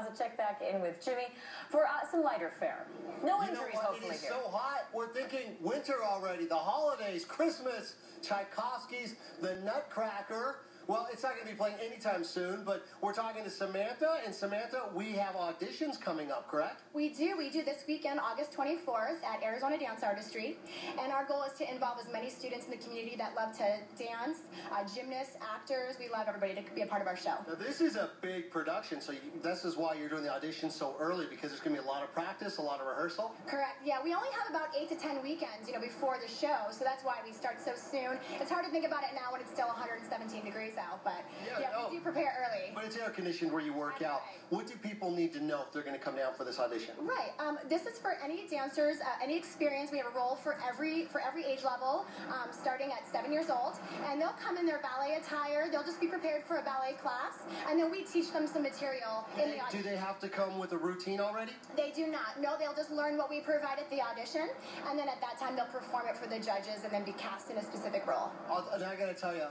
closet. Check back in with Jimmy for some lighter fare. No injuries, hopefully. It is so hot. We're thinking winter already. The holidays, Christmas, Tchaikovsky's The Nutcracker. Well, it's not going to be playing anytime soon, but we're talking to Samantha. And Samantha, we have auditions coming up, correct? We do. We do this weekend, August 24th at Arizona Dance Artistry. And our goal is to involve as many students in the community that love to dance, gymnasts, actors. We love everybody to be a part of our show. Now, this is a big production, so this is why you're doing the audition so early, because there's going to be a lot of practice, a lot of rehearsal. Correct. Yeah, we only have about 8 to 10 weekends, before the show, so that's why we start so soon. It's hard to think about it now when it's still 117 degrees out, but we do prepare early. But it's air conditioned where you work out. Right. What do people need to know if they're going to come down for this audition? Right. This is for any dancers, any experience. We have a role for every age level, starting at 7 years old, and they'll come in their ballet attire. They'll just be prepared for a ballet class, and then we teach them some material in the audition. Do they have to come with a routine already? They do not. No, they'll just learn what we provide at the audition, and then at that time they'll perform it for the judges and then be cast in a specific role. And I got to tell you,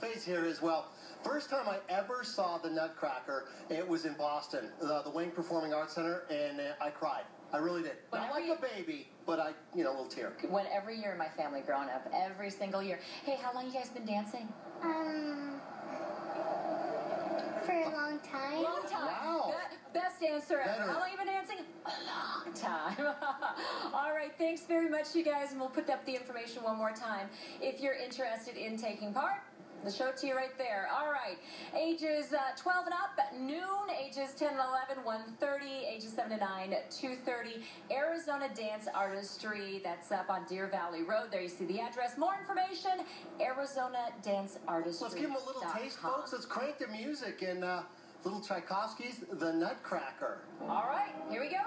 Faye's here as well. First time I ever saw The Nutcracker, it was in Boston, the Wayne Performing Arts Center, and I cried. I really did. Not like a baby, but a little tear. When every year in my family growing up, every single year. Hey, how long you guys been dancing? For a long time. Long time. Wow. Best answer ever. How long you been dancing? A long time. All right, thanks very much, you guys, and we'll put up the information one more time. If you're interested in taking part, the show to you right there. All right. Ages 12 and up, noon. Ages 10 and 11, 1:30. Ages 7 to 9, 2:30. Arizona Dance Artistry. That's up on Deer Valley Road. There you see the address. More information, Arizona Dance Artistry. Let's give them a little taste, folks. Let's crank the music and little Tchaikovsky's The Nutcracker. All right. Here we go.